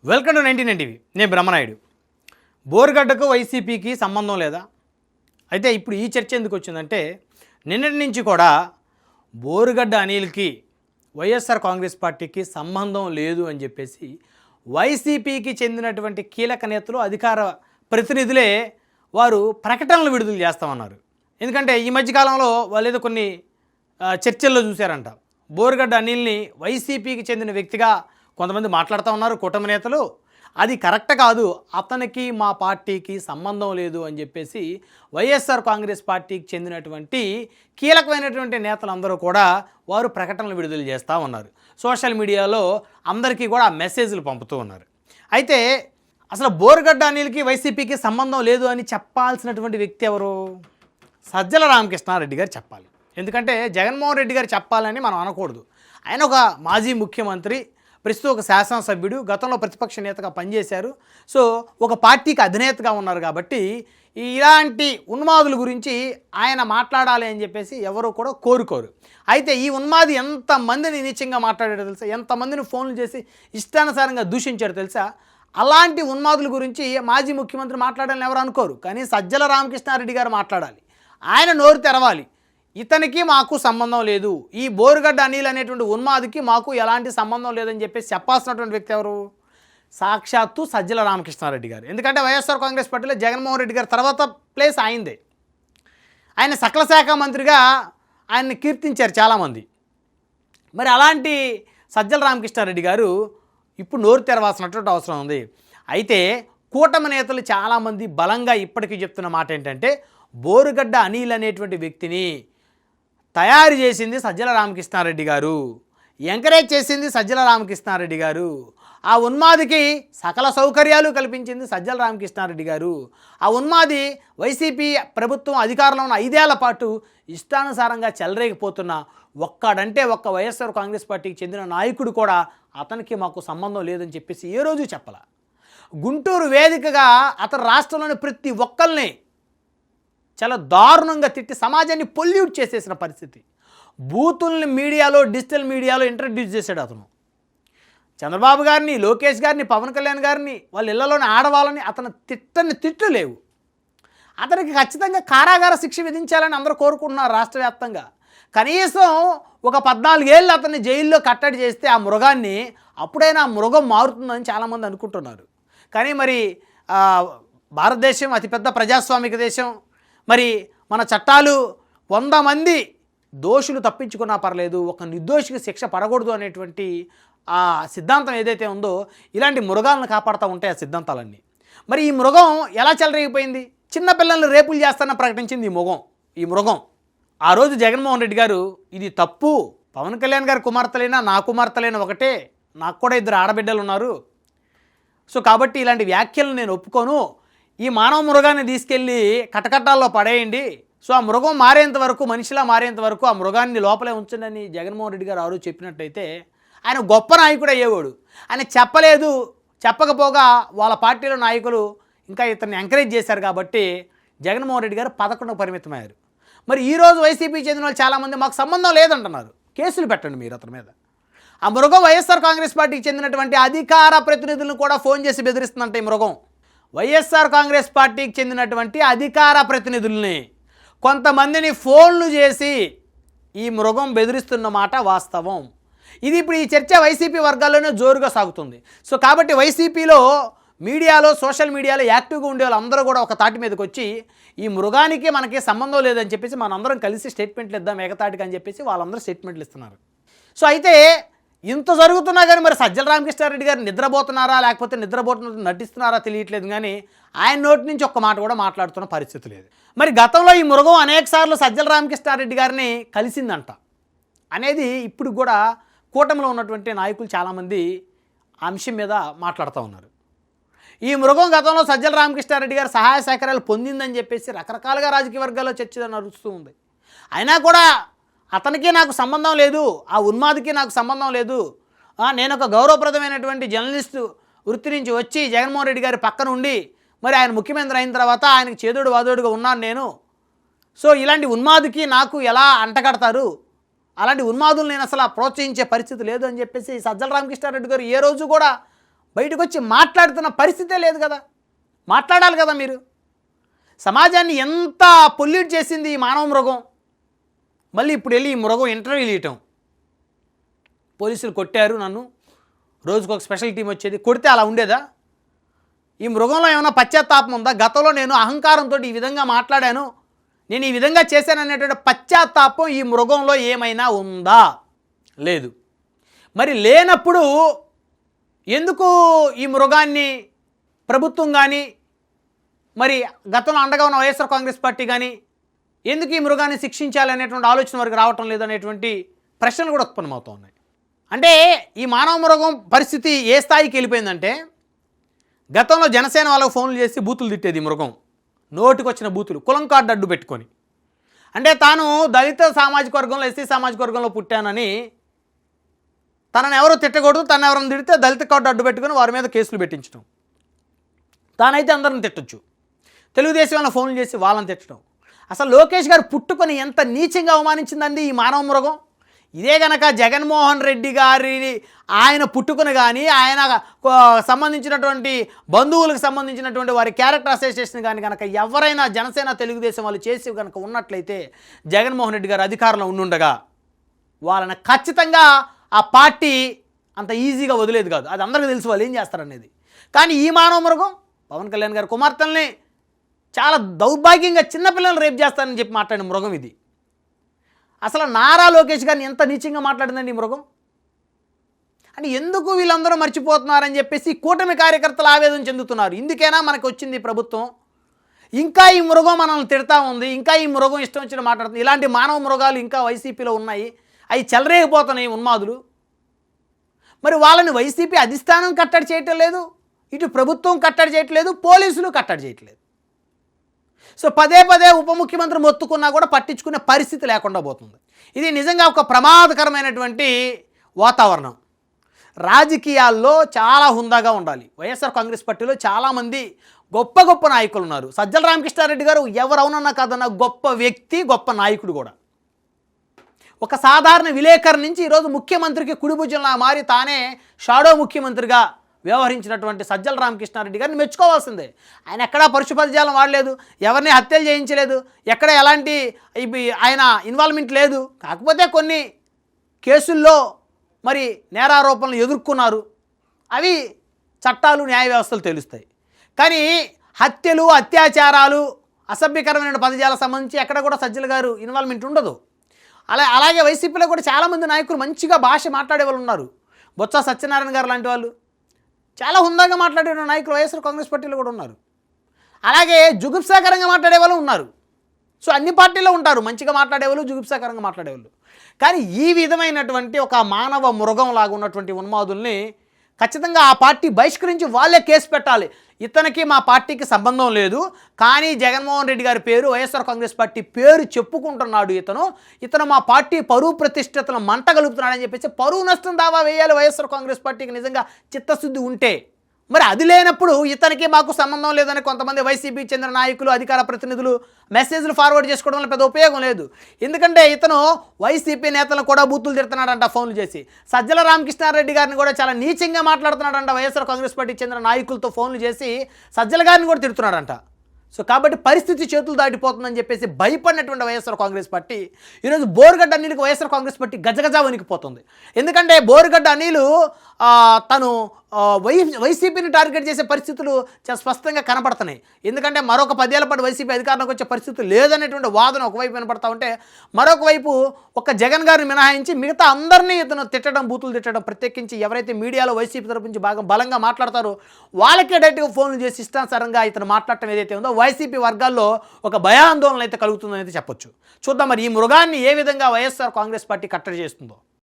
Welcome to 99 TV. నేను బ్రహ్మనాయుడు. బోరుగడ్డకు వైసీపీకి సంబంధం లేదా? అయితే ఇప్పుడు ఈ చర్చ ఎందుకు వచ్చిందంటే, నిన్నటి నుంచి కూడా బోరుగడ్డ అనిల్కి వైఎస్ఆర్ కాంగ్రెస్ పార్టీకి సంబంధం లేదు అని చెప్పేసి వైసీపీకి చెందినటువంటి కీలక నేతలు, అధికార ప్రతినిధులే వారు ప్రకటనలు విడుదల చేస్తామన్నారు. ఎందుకంటే ఈ మధ్యకాలంలో వాళ్ళు ఏదో కొన్ని చర్చల్లో చూశారంట. బోరుగడ్డ అనిల్ని వైసీపీకి చెందిన వ్యక్తిగా కొంతమంది మాట్లాడుతూ ఉన్నారు కూటమి నేతలు. అది కరెక్ట్ కాదు, అతనికి మా పార్టీకి సంబంధం లేదు అని చెప్పేసి వైఎస్ఆర్ కాంగ్రెస్ పార్టీకి చెందినటువంటి కీలకమైనటువంటి నేతలందరూ కూడా వారు ప్రకటనలు విడుదల చేస్తూ ఉన్నారు. సోషల్ మీడియాలో అందరికీ కూడా మెసేజ్లు పంపుతూ ఉన్నారు. అయితే అసలు బోరుగడ్డ అనిల్కి వైసీపీకి సంబంధం లేదు అని చెప్పాల్సినటువంటి వ్యక్తి ఎవరు? సజ్జల రామకృష్ణారెడ్డి గారు చెప్పాలి. ఎందుకంటే జగన్మోహన్ రెడ్డి గారు చెప్పాలని మనం అనకూడదు. ఆయన ఒక మాజీ ముఖ్యమంత్రి, ప్రస్తుతం ఒక శాసనసభ్యుడు, గతంలో ప్రతిపక్ష నేతగా పనిచేశారు. సో ఒక పార్టీకి అధినేతగా ఉన్నారు కాబట్టి ఇలాంటి ఉన్మాదుల గురించి ఆయన మాట్లాడాలి అని చెప్పేసి ఎవరు కూడా కోరుకోరు. అయితే ఈ ఉన్మాది ఎంతమందిని నీచంగా మాట్లాడాడో తెలుసా? ఎంతమందిని ఫోన్లు చేసి ఇష్టానుసారంగా దూషించాడో తెలుసా? అలాంటి ఉన్మాదుల గురించి మాజీ ముఖ్యమంత్రి మాట్లాడాలని ఎవరు అనుకోరు. కానీ సజ్జల రామకృష్ణారెడ్డి గారు మాట్లాడాలి. ఆయన నోరు తెరవాలి. ఇతనికి మాకు సంబంధం లేదు, ఈ బోరుగడ్డ అనిల్ అనేటువంటి ఉన్మాదికి మాకు ఎలాంటి సంబంధం లేదని చెప్పేసి చెప్పాల్సినటువంటి వ్యక్తి ఎవరు? సాక్షాత్తు సజ్జల రామకృష్ణారెడ్డి గారు. ఎందుకంటే వైఎస్ఆర్ కాంగ్రెస్ పార్టీలో జగన్మోహన్ రెడ్డి గారు తర్వాత ప్లేస్ ఆయనదే. ఆయన సకల శాఖ మంత్రిగా ఆయన్ని కీర్తించారు చాలామంది. మరి అలాంటి సజ్జల రామకృష్ణారెడ్డి గారు ఇప్పుడు నోరు తెరవాల్సినటువంటి అవసరం ఉంది. అయితే కూటమి నేతలు చాలామంది బలంగా ఇప్పటికీ చెప్తున్న మాట ఏంటంటే, బోరుగడ్డ అనిల్ అనేటువంటి వ్యక్తిని తయారు చేసింది సజ్జల రామకృష్ణారెడ్డి గారు, ఎంకరేజ్ చేసింది సజ్జల రామకృష్ణారెడ్డి గారు, ఆ ఉన్మాదికి సకల సౌకర్యాలు కల్పించింది సజ్జల రామకృష్ణారెడ్డి గారు. ఆ ఉన్మాది వైసీపీ ప్రభుత్వం అధికారంలో ఉన్న 5 ఏళ్ల పాటు ఇష్టానుసారంగా చెలరేగిపోతున్న ఒక్కడంటే ఒక్క వైఎస్ఆర్ కాంగ్రెస్ పార్టీకి చెందిన నాయకుడు కూడా అతనికి మాకు సంబంధం లేదని చెప్పేసి ఏ రోజు చెప్పాల. గుంటూరు వేదికగా అతను రాష్ట్రంలోని ప్రతి ఒక్కరిని చాలా దారుణంగా తిట్టి సమాజాన్ని పొల్యూట్ చేసేసిన పరిస్థితి. బూతుల్ని మీడియాలో, డిజిటల్ మీడియాలో ఇంట్రడ్యూస్ చేశాడు అతను. చంద్రబాబు గారిని, లోకేష్ గారిని, పవన్ కళ్యాణ్ గారిని, వాళ్ళ ఇళ్లలోని ఆడవాళ్ళని అతను తిట్లు లేవు. అతనికి ఖచ్చితంగా కారాగార శిక్ష విధించాలని అందరూ కోరుకుంటున్నారు రాష్ట్ర వ్యాప్తంగా. కనీసం ఒక 14 ఏళ్ళు అతన్ని జైల్లో కట్టడి చేస్తే ఆ మృగాన్ని అప్పుడైనా ఆ మృగం మారుతుందని చాలామంది అనుకుంటున్నారు. కానీ మరి భారతదేశం అతిపెద్ద ప్రజాస్వామిక దేశం. మరి మన చట్టాలు 100 మంది దోషులు తప్పించుకున్నా పర్లేదు, ఒక నిర్దోషికి శిక్ష పడకూడదు అనేటువంటి ఆ సిద్ధాంతం ఏదైతే ఉందో, ఇలాంటి మృగాలను కాపాడుతూ ఉంటాయి ఆ సిద్ధాంతాలన్నీ. మరి ఈ మృగం ఎలా చెలరేగిపోయింది? చిన్నపిల్లల్ని రేపులు చేస్తానని ప్రకటించింది ఈ మృగం. ఆ రోజు జగన్మోహన్ రెడ్డి గారు ఇది తప్పు, పవన్ కళ్యాణ్ గారి కుమార్తెలైనా నా కుమార్తెలైనా ఒకటే, నాకు కూడా 2 ఆడబిడ్డలు ఉన్నారు, సో కాబట్టి ఇలాంటి వ్యాఖ్యలను నేను ఒప్పుకోను, ఈ మానవ మృగాన్ని తీసుకెళ్ళి కటకటాల్లో పడేయండి, సో ఆ మృగం మారేంత వరకు, మనిషిలా మారేంత వరకు ఆ మృగాన్ని లోపలే ఉంచండి జగన్మోహన్ రెడ్డి గారు ఆ రోజు చెప్పినట్టయితే ఆయన గొప్ప నాయకుడు అయ్యేవాడు. ఆయన చెప్పలేదు, చెప్పకపోగా వాళ్ళ పార్టీలో నాయకులు ఇంకా ఇతన్ని ఎంకరేజ్ చేశారు కాబట్టి జగన్మోహన్ రెడ్డి గారు 11కు పరిమితమయ్యారు. మరి ఈరోజు వైసీపీ చెందిన వాళ్ళు చాలామంది మాకు సంబంధం లేదంటున్నారు. కేసులు పెట్టండి మీరు అతని మీద. ఆ మృగం వైఎస్ఆర్ కాంగ్రెస్ పార్టీకి చెందినటువంటి అధికార ప్రతినిధులను కూడా ఫోన్ చేసి బెదిరిస్తుందంట. ఈ మృగం వైఎస్ఆర్ కాంగ్రెస్ పార్టీకి చెందినటువంటి అధికార ప్రతినిధుల్ని, కొంతమందిని ఫోన్లు చేసి ఈ మృగం బెదిరిస్తున్న మాట వాస్తవం. ఇది ఇప్పుడు ఈ చర్చ వైసీపీ వర్గాల్లోనే జోరుగా సాగుతుంది. సో కాబట్టి వైసీపీలో మీడియాలో, సోషల్ మీడియాలో యాక్టివ్గా ఉండే వాళ్ళందరూ కూడా ఒక తాటి మీదకి వచ్చి ఈ మృగానికి మనకి సంబంధం లేదని చెప్పేసి మనందరం కలిసి స్టేట్మెంట్లు ఇద్దాం ఏకతాటికి అని చెప్పేసి వాళ్ళందరూ స్టేట్మెంట్లు ఇస్తున్నారు. సో అయితే ఇంత జరుగుతున్నా కానీ మరి సజ్జల రామకృష్ణారెడ్డి గారు నిద్రపోతున్నారా లేకపోతే నిద్రపోతున్నట్టు నటిస్తున్నారా తెలియట్లేదు. కానీ ఆయన నోటి నుంచి ఒక్క మాట కూడా మాట్లాడుతున్న పరిస్థితి లేదు. మరి గతంలో ఈ మృగం అనేకసార్లు సజ్జల రామకృష్ణారెడ్డి గారిని కలిసిందంట అనేది ఇప్పుడు కూడా కూటమిలో ఉన్నటువంటి నాయకులు చాలామంది ఆ అంశం మీద మాట్లాడుతూ ఉన్నారు. ఈ మృగం గతంలో సజ్జల రామకృష్ణారెడ్డి గారు సహాయ సహకారాలు పొందిందని చెప్పేసి రకరకాలుగా రాజకీయ వర్గాల్లో చర్చ నడుస్తూ ఉంది. అయినా కూడా అతనికి నాకు సంబంధం లేదు, ఆ ఉన్మాదికి నాకు సంబంధం లేదు, నేను ఒక గౌరవప్రదమైనటువంటి జర్నలిస్టు వృత్తి నుంచి వచ్చి జగన్మోహన్ రెడ్డి గారి పక్కన ఉండి మరి ఆయన ముఖ్యమంత్రి అయిన తర్వాత ఆయనకు చేదోడు వాదోడుగా ఉన్నాను నేను, సో ఇలాంటి ఉన్మాదికి నాకు ఎలా అంటగడతారు, అలాంటి ఉన్మాదులు నేను అసలు ప్రోత్సహించే పరిస్థితి లేదు అని చెప్పేసి సజ్జల రామకృష్ణారెడ్డి గారు ఏ రోజు కూడా బయటకు వచ్చి మాట్లాడుతున్న పరిస్థితే లేదు కదా. మాట్లాడాలి కదా మీరు. సమాజాన్ని ఎంత పొల్యూట్ చేసింది ఈ మానవ మృగం. మళ్ళీ ఇప్పుడు వెళ్ళి ఈ మృగం ఇంటర్వ్యూలు ఇవ్వటం. పోలీసులు కొట్టారు నన్ను, రోజుకు ఒక స్పెషల్ టీం వచ్చేది. కొడితే అలా ఉండేదా? ఈ మృగంలో ఏమైనా పశ్చాత్తాపం ఉందా? గతంలో నేను అహంకారంతో ఈ విధంగా మాట్లాడాను, నేను ఈ విధంగా చేశాను అనేటువంటి పశ్చాత్తాపం ఈ మృగంలో ఏమైనా ఉందా? లేదు. మరి లేనప్పుడు ఎందుకు ఈ మృగాన్ని ప్రభుత్వం కానీ, మరి గతంలో అండగా ఉన్న వైఎస్ఆర్ కాంగ్రెస్ పార్టీ కానీ ఎందుకు ఈ మృగాన్ని శిక్షించాలనేటువంటి ఆలోచన వరకు రావటం లేదనేటువంటి ప్రశ్నలు కూడా ఉత్పన్నమవుతూ ఉన్నాయి. అంటే ఈ మానవ మృగం పరిస్థితి ఏ స్థాయికి వెళ్ళిపోయిందంటే, గతంలో జనసేన వాళ్ళకు ఫోన్లు చేసి బూతులు తిట్టేది మృగం. నోటికొచ్చిన బూతులు, కులం కార్డు అడ్డు పెట్టుకొని. అంటే తాను దళిత సామాజిక వర్గంలో, ఎస్సీ సామాజిక వర్గంలో పుట్టానని తనను ఎవరు తిట్టకూడదు, తను ఎవరైనా తిడితే దళిత కార్డు అడ్డు పెట్టుకొని వారి మీద కేసులు పెట్టించడం. తానైతే అందరిని తిట్టచ్చు. తెలుగుదేశం వాళ్ళ ఫోన్లు చేసి వాళ్ళని తిట్టడం. అసలు లోకేష్ గారు పుట్టుకొని ఎంత నీచంగా అవమానించిందండి ఈ మానవ మృగం. ఇదే గనక జగన్మోహన్ రెడ్డి గారి ఆయన పుట్టుకొని కానీ, ఆయన సంబంధించినటువంటి బంధువులకు సంబంధించినటువంటి వారి క్యారెక్టర్ అసోసియేషన్ కానీ కనుక ఎవరైనా జనసేన తెలుగుదేశం వాళ్ళు చేసి కనుక ఉన్నట్లయితే, జగన్మోహన్ రెడ్డి గారు అధికారంలో ఉండుండగా వాళ్ళని ఖచ్చితంగా ఆ పార్టీ అంత ఈజీగా వదిలేదు కాదు. అది అందరికీ తెలుసు వాళ్ళు ఏం చేస్తారనేది. కానీ ఈ మానవ మృగం పవన్ కళ్యాణ్ గారి కుమార్తెల్ని చాలా దౌర్భాగ్యంగా చిన్నపిల్లలు రేపు చేస్తారని చెప్పి మాట్లాడిన మృగం ఇది. అసలు నారా లోకేష్ గారిని ఎంత నీచంగా మాట్లాడిందండి ఈ మృగం. అంటే ఎందుకు వీళ్ళందరూ మర్చిపోతున్నారని చెప్పేసి కూటమి కార్యకర్తలు ఆవేదన చెందుతున్నారు. ఇందుకైనా మనకు వచ్చింది ప్రభుత్వం, ఇంకా ఈ మృగం మనల్ని తిడతా ఉంది, ఇంకా ఈ మృగం ఇష్టం వచ్చిన మాట్లాడుతుంది. ఇలాంటి మానవ మృగాలు ఇంకా వైసీపీలో ఉన్నాయి, అవి చెలరేగిపోతున్నాయి ఉన్మాదులు. మరి వాళ్ళని వైసీపీ అధిష్టానం కట్టడి చేయటం లేదు, ఇటు ప్రభుత్వం కట్టడి చేయట్లేదు, పోలీసులు కట్టడి చేయట్లేదు. సో పదే పదే ఉప ముఖ్యమంత్రి మొత్తుకున్నా కూడా పట్టించుకునే పరిస్థితి లేకుండా పోతుంది. ఇది నిజంగా ఒక ప్రమాదకరమైనటువంటి వాతావరణం. రాజకీయాల్లో చాలా హుందాగా ఉండాలి. వైఎస్ఆర్ కాంగ్రెస్ పార్టీలో చాలామంది గొప్ప గొప్ప నాయకులు ఉన్నారు. సజ్జల రామకృష్ణారెడ్డి గారు ఎవరవునన్నా కాదన్నా గొప్ప వ్యక్తి, గొప్ప నాయకుడు కూడా. ఒక సాధారణ విలేకరు నుంచి ఈరోజు ముఖ్యమంత్రికి కుడిభుజంలా మారి తానే షాడో ముఖ్యమంత్రిగా వ్యవహరించినటువంటి సజ్జల రామకృష్ణారెడ్డి గారిని మెచ్చుకోవాల్సిందే. ఆయన ఎక్కడా పరుషపదజాలం వాడలేదు, ఎవరిని హత్యలు చేయించలేదు, ఎక్కడ ఎలాంటి ఆయన ఇన్వాల్వ్మెంట్ లేదు. కాకపోతే కొన్ని కేసుల్లో మరి నేరారోపణలు ఎదుర్కొన్నారు, అవి చట్టాలు న్యాయ వ్యవస్థలు తెలుస్తాయి. కానీ హత్యలు, అత్యాచారాలు, అసభ్యకరమైన పదజాలకు సంబంధించి ఎక్కడ కూడా సజ్జల గారు ఇన్వాల్వ్మెంట్ ఉండదు. అలాగే వైసీపీలో కూడా చాలామంది నాయకులు మంచిగా భాష మాట్లాడే వాళ్ళు ఉన్నారు. బొత్స సత్యనారాయణ గారు లాంటి వాళ్ళు చాలా హుందాగా మాట్లాడే నాయకులు వైఎస్ఆర్ కాంగ్రెస్ పార్టీలో కూడా ఉన్నారు. అలాగే జుగుప్సాకరంగా మాట్లాడే వాళ్ళు ఉన్నారు. సో అన్ని పార్టీల్లో ఉంటారు మంచిగా మాట్లాడేవాళ్ళు, జుగుప్సాకరంగా మాట్లాడేవాళ్ళు. కానీ ఈ విధమైనటువంటి ఒక మానవ మృగం లాగా ఉన్నటువంటి ఉన్మాదుల్ని ఖచ్చితంగా ఆ పార్టీ బహిష్కరించి వాళ్ళే కేసు పెట్టాలి. ఇతనికి మా పార్టీకి సంబంధం లేదు, కానీ జగన్మోహన్ రెడ్డి గారి పేరు, వైఎస్ఆర్ కాంగ్రెస్ పార్టీ పేరు చెప్పుకుంటున్నాడు, ఇతను మా పార్టీ పరువు ప్రతిష్టతను మంట కలుపుతున్నాడని చెప్పేసి పరువు నష్టం దావా వేయాలి వైఎస్ఆర్ కాంగ్రెస్ పార్టీకి నిజంగా చిత్తశుద్ధి ఉంటే. మరి అది లేనప్పుడు ఇతనికి మాకు సంబంధం లేదని కొంతమంది వైసీపీకి చెందిన నాయకులు, అధికార ప్రతినిధులు మెసేజ్లు ఫార్వర్డ్ చేసుకోవడం వల్ల పెద్ద ఉపయోగం లేదు. ఎందుకంటే ఇతను వైసీపీ నేతలను కూడా బూతులు తిడుతున్నాడంట ఫోన్లు చేసి. సజ్జల రామకృష్ణారెడ్డి గారిని కూడా చాలా నీచంగా మాట్లాడుతున్నాడంట. వైఎస్ఆర్ కాంగ్రెస్ పార్టీకి చెందిన నాయకులతో ఫోన్లు చేసి సజ్జల గారిని కూడా తిడుతున్నాడంట. సో కాబట్టి పరిస్థితి చేతులు దాటిపోతుందని చెప్పేసి భయపడినటువంటి వైఎస్ఆర్ కాంగ్రెస్ పార్టీ ఈరోజు బోరుగడ్డ అనిల్కి వైఎస్ఆర్ కాంగ్రెస్ పార్టీ గజగజ వణికిపోతుంది. ఎందుకంటే బోరుగడ్డ అనిల్ తను వైసీపీని టార్గెట్ చేసే పరిస్థితులు చాలా స్పష్టంగా కనపడుతున్నాయి. ఎందుకంటే మరొక 10 ఏళ్ల పాటు వైసీపీ అధికారంలోకి వచ్చే పరిస్థితులు లేదనేటువంటి వాదన ఒకవైపు వినపడతా ఉంటే, మరొక వైపు ఒక జగన్ గారిని మినహాయించి మిగతా అందరినీ ఇతను తిట్టడం, బూతులు తిట్టడం, ప్రత్యేకించి ఎవరైతే మీడియాలో వైసీపీ తరపు నుంచి బాగా బలంగా మాట్లాడతారో వాళ్ళకే డైరెక్ట్గా ఫోన్లు చేసి ఇష్టానుసారంగా ఇతను మాట్లాడటం ఏదైతే ఉందో వైసీపీ వర్గాల్లో ఒక భయాందోళన అయితే కలుగుతుందని అయితే చెప్పొచ్చు. చూద్దాం మరి ఈ మృగాన్ని ఏ విధంగా వైఎస్ఆర్ కాంగ్రెస్ పార్టీ కట్టడి చేస్తుందో.